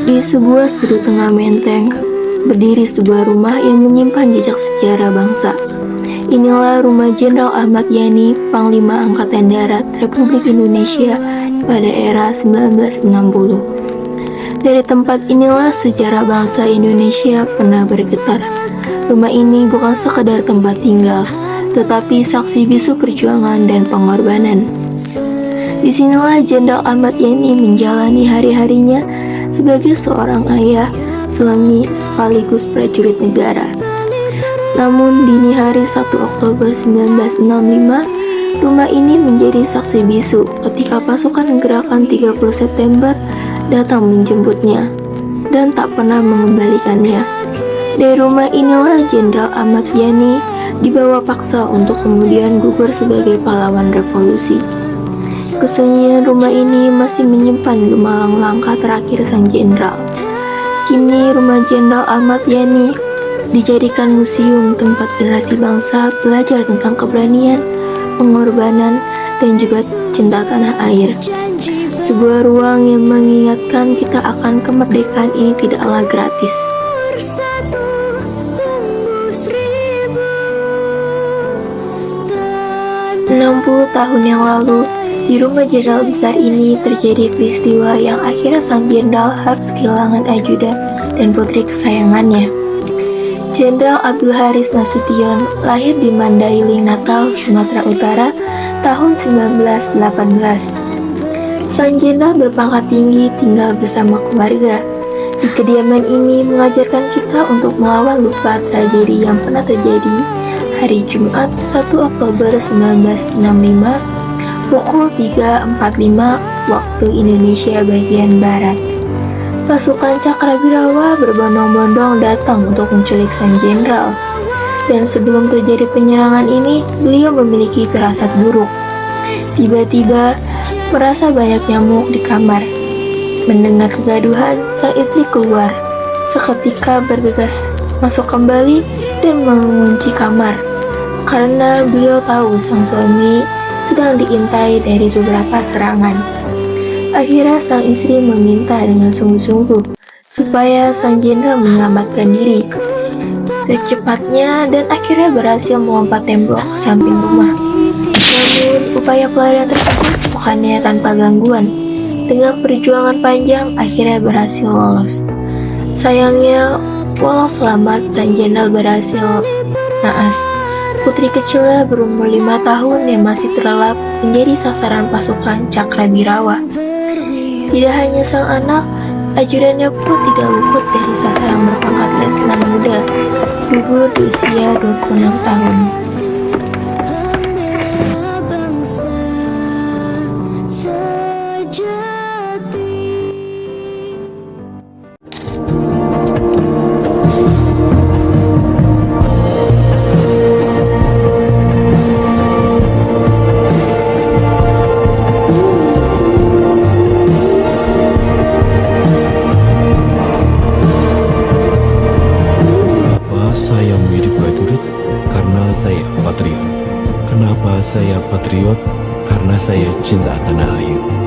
Di sebuah sudut tengah menteng, berdiri sebuah rumah yang menyimpan jejak sejarah bangsa. Inilah rumah Jenderal Ahmad Yani, Panglima Angkatan Darat Republik Indonesia pada era 1960. Dari tempat inilah sejarah bangsa Indonesia pernah bergetar. Rumah ini bukan sekadar tempat tinggal, tetapi saksi bisu perjuangan dan pengorbanan. Disinilah Jenderal Ahmad Yani menjalani hari-harinya sebagai seorang ayah, suami, sekaligus prajurit negara. Namun dini hari 1 Oktober 1965, rumah ini menjadi saksi bisu ketika pasukan gerakan 30 September datang menjemputnya dan tak pernah mengembalikannya. Dari rumah inilah Jenderal Ahmad Yani dibawa paksa untuk kemudian gugur sebagai pahlawan revolusi. Kesunyian rumah ini masih menyimpan gemalang langkah terakhir sang jenderal. Kini rumah Jenderal Ahmad Yani dijadikan museum tempat generasi bangsa belajar tentang keberanian, pengorbanan, dan juga cinta tanah air. Sebuah ruang yang mengingatkan kita akan kemerdekaan ini tidaklah gratis. 60 tahun yang lalu, di rumah jenderal besar ini terjadi peristiwa yang akhirnya sang jenderal harus kehilangan ajudan dan putri kesayangannya. Jenderal Abdul Haris Nasution lahir di Mandailing, Natal, Sumatera Utara tahun 1918. Sang jenderal berpangkat tinggi tinggal bersama keluarga. Di kediaman ini mengajarkan kita untuk melawan lupa tragedi yang pernah terjadi hari Jumat 1 Oktober 1965 pukul 3.45 waktu Indonesia bagian Barat. Pasukan Cakrabirawa berbondong-bondong datang untuk menculik sang jenderal. Dan sebelum terjadi penyerangan ini, beliau memiliki firasat buruk. Tiba-tiba, merasa banyak nyamuk di kamar. Mendengar kegaduhan, sang istri keluar. Seketika bergegas masuk kembali dan mengunci kamar. Karena beliau tahu sang suami sedang diintai dari beberapa serangan. Akhirnya sang istri meminta dengan sungguh-sungguh supaya sang jenderal menyelamatkan diri. Secepatnya dan akhirnya berhasil melompat tembok ke samping rumah. Namun upaya pelarian tersebut bukannya tanpa gangguan. Dengan perjuangan panjang akhirnya berhasil lolos. Sayangnya, walau selamat, sang jenderal berhasil naas. Putri kecilnya berumur 5 tahun yang masih terlelap menjadi sasaran pasukan Cakrabirawa. Tidak hanya sang anak, ajudannya pun tidak luput dari sasaran berpangkat letnan muda, gugur di usia 26 tahun. Kenapa saya patriot? Karena saya cinta tanah air.